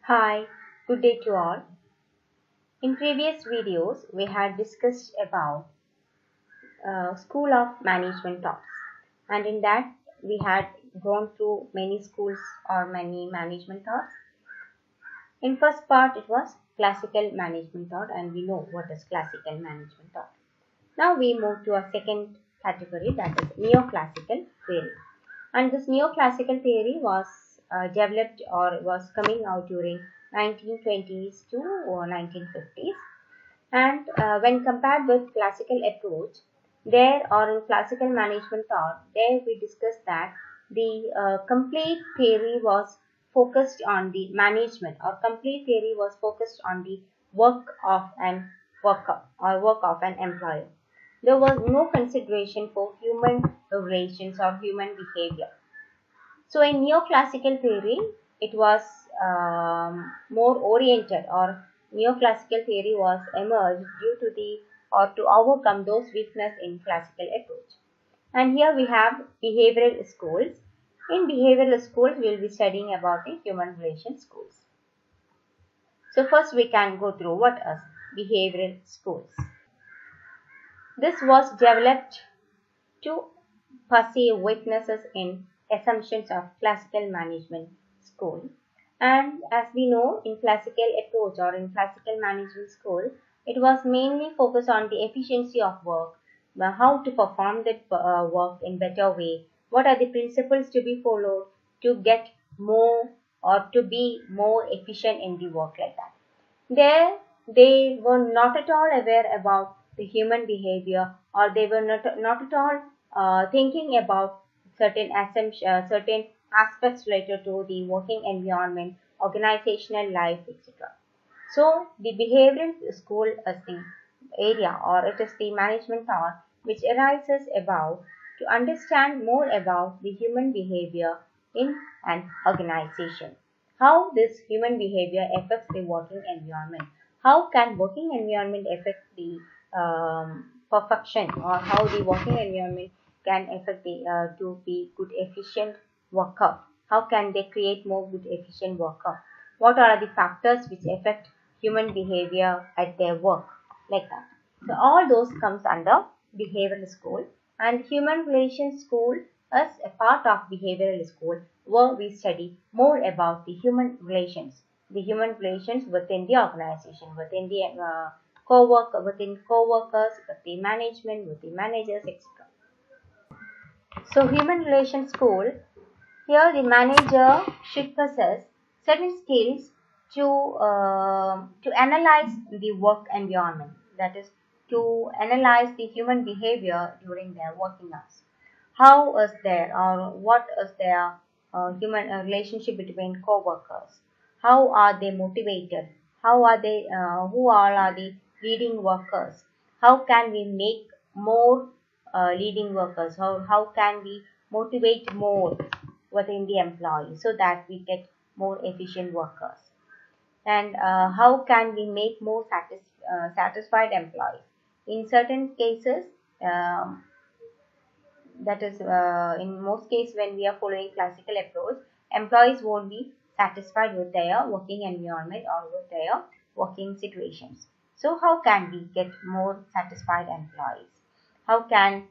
Hi, good day to all. In previous videos, we had discussed about School of Management talks, and in that we had gone through many schools or many management thoughts. In first part, it was classical management thought, and we know what is classical management thought. Now we move to a second category, that is neoclassical theory. And this neoclassical theory was developed or was coming out during 1920s to 1950s. And when compared with classical approach, there or in classical management thought, there we discussed that the complete theory was focused on the management, or complete theory was focused on the work of an worker or work of an employer. There was no consideration for human relations or human behavior. So in neoclassical theory, it was more oriented, or neoclassical theory was emerged due to the or to overcome those weaknesses in classical approach. And here we have behavioral schools. In behavioral schools, we will be studying about the human relation schools. So first we can go through what are behavioral schools. This was developed to perceive weaknesses in assumptions of classical management school. And as we know, in classical approach or in classical management school, it was mainly focused on the efficiency of work, how to perform that work in better way, what are the principles to be followed to get more or to be more efficient in the work, like that. There, they were not at all aware about the human behavior, or they were not at all thinking about certain aspects related to the working environment, organizational life, etc. So, the behavioral school is the area, or it is the management thought which arises about to understand more about the human behavior in an organization. How this human behavior affects the working environment. How can working environment affect the perfection, or how the working environment can affect the to be good efficient worker. How can they create more good efficient worker? What are the factors which affect human behavior at their work, like that. So all those comes under behavioral school, and human relations school is a part of behavioral school, where we study more about the human relations within the organization, within the within co-workers, with the management, with the managers, etc. So human relations school, here the manager should possess certain skills to analyze the work environment, that is, to analyze the human behavior during their working hours. How is their, or what is their human relationship between co-workers? How are they motivated? How are they? Who all are the leading workers? How can we make more leading workers? How can we motivate more within the employee so that we get more efficient workers? And how can we make more satisfied employees? In certain cases, um, that is, in most cases, when we are following classical approach, employees won't be satisfied with their working environment or with their working situations. So how can we get more satisfied employees? How can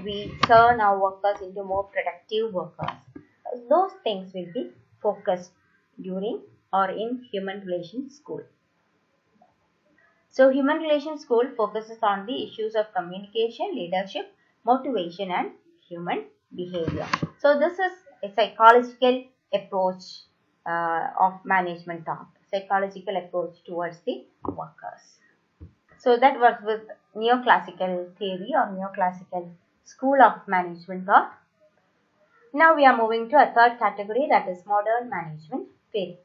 we turn our workers into more productive workers? Those things will be focused during or in human relations school. So human relations school focuses on the issues of communication, leadership, motivation, and human behavior. So this is a psychological approach of management thought, psychological approach towards the workers. So that was with neoclassical theory or neoclassical school of management thought. Now we are moving to a third category, that is modern management theory.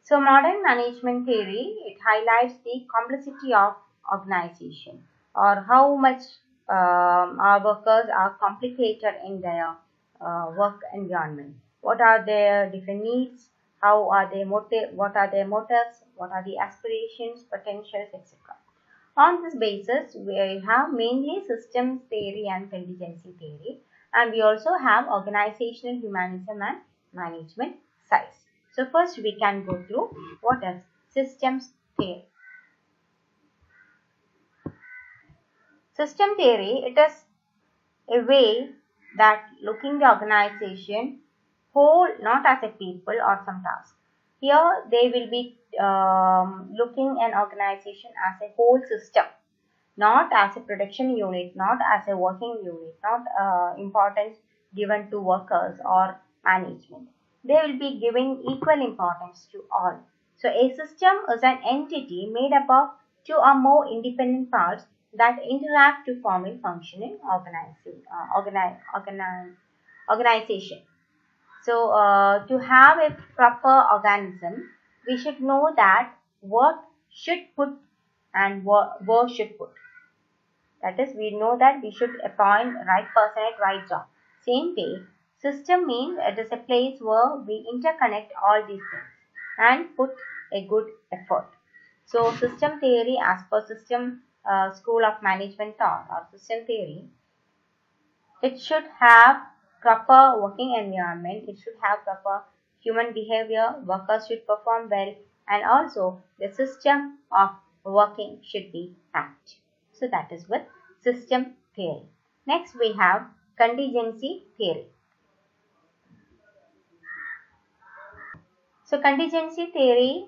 So modern management theory, it highlights the complexity of organization, or how much our workers are complicated in their work environment. What are their different needs? How are they what are their motives? What are the aspirations, potentials, etc. On this basis, we have mainly systems theory and contingency theory, and we also have organizational humanism and management science. So first we can go through what is systems theory. System theory, it is a way that looking the organization whole, not as a people or some task. Here they will be looking an organization as a whole system, not as a production unit, not as a working unit, not importance given to workers or management. They will be giving equal importance to all. So a system is an entity made up of two or more independent parts that interact to form a functioning organization. So to have a proper organism, we should know that what should put and where should put. That is, we know that we should appoint right person at right job. Same way, system means it is a place where we interconnect all these things and put a good effort. So system theory, as per system school of management thought or system theory, it should have proper working environment, it should have proper human behavior, workers should perform well, and also the system of working should be apt. So that is with system theory. Next we have contingency theory. So contingency theory,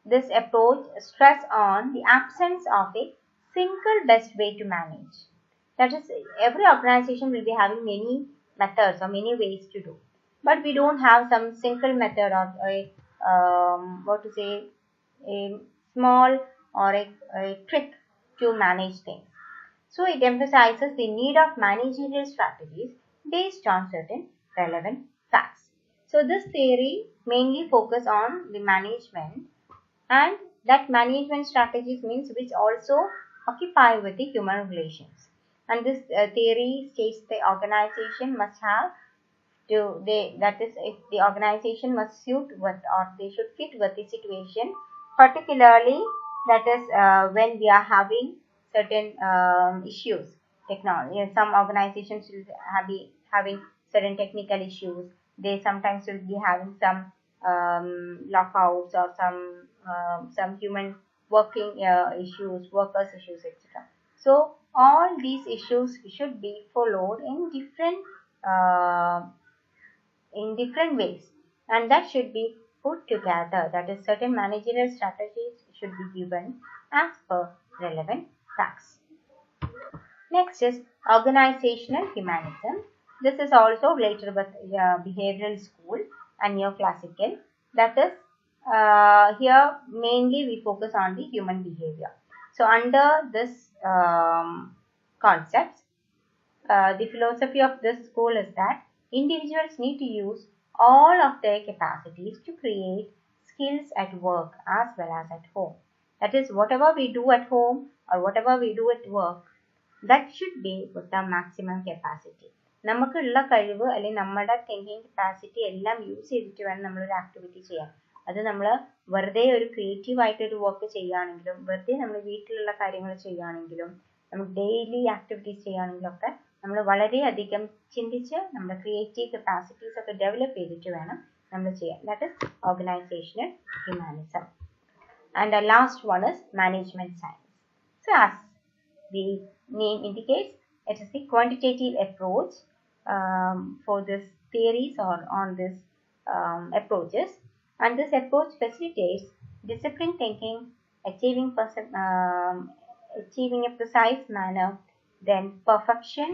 this approach stress on the absence of a single best way to manage. That is, every organization will be having many methods or many ways to do, but we don't have some single method or a a small or a trick to manage things. So it emphasizes the need of managerial strategies based on certain relevant facts. So this theory mainly focus on the management, and that management strategies means which also occupy with the human relations. And this theory states the organization must have that is, if the organization must suit with or they should fit with the situation, particularly that is when we are having certain issues. Technology, some organizations will be having certain technical issues. They sometimes will be having some lockouts or some human working issues, workers issues, etc. So all these issues should be followed in different ways, and that should be put together. That is, certain managerial strategies should be given as per relevant facts. Next is organizational humanism. This is also related with behavioral school and neoclassical. That is, here mainly we focus on the human behavior. So under this concepts, the philosophy of this school is that individuals need to use all of their capacities to create skills at work as well as at home. That is, whatever we do at home or whatever we do at work, that should be with the maximum capacity. നമുക്കുള്ള കഴിവ് അല്ലെങ്കിൽ നമ്മുടെ thinking capacity എല്ലാം use ചെയ്തിട്ട് വേണം നമ്മളൊരു activity ചെയ്യാൻ. അത് നമ്മൾ വെറുതെ ഒരു ക്രിയേറ്റീവ് ആയിട്ടൊരു വർക്ക് ചെയ്യുകയാണെങ്കിലും, വെറുതെ നമ്മൾ വീട്ടിലുള്ള കാര്യങ്ങൾ ചെയ്യുകയാണെങ്കിലും, നമുക്ക് ഡെയിലി ആക്ടിവിറ്റീസ് ചെയ്യുകയാണെങ്കിലും ഒക്കെ നമ്മൾ വളരെയധികം ചിന്തിച്ച് നമ്മുടെ ക്രിയേറ്റീവ് കപ്പാസിറ്റീസ് ഒക്കെ ഡെവലപ്പ് ചെയ്തിട്ട് വേണം നമ്മൾ ചെയ്യാൻ. That is organisational humanism. And the last one is management science. So as the name indicates, it is the quantitative approach for this theories or on this approaches, and this approach facilitates disciplined thinking, achieving a precise manner, then perfection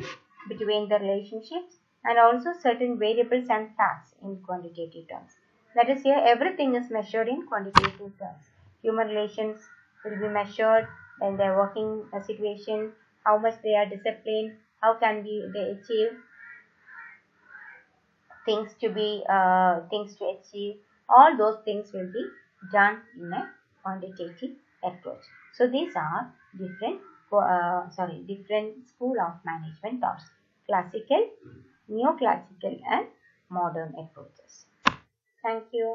between the relationships, and also certain variables and facts in quantitative terms. That is, here everything is measured in quantitative terms. Human relations will be measured when they are working a situation, how much they are disciplined, how can they achieve things to achieve. All those things will be done in a quantitative approach. So these are different school of management thoughts: classical, neoclassical, and modern approaches. Thank you.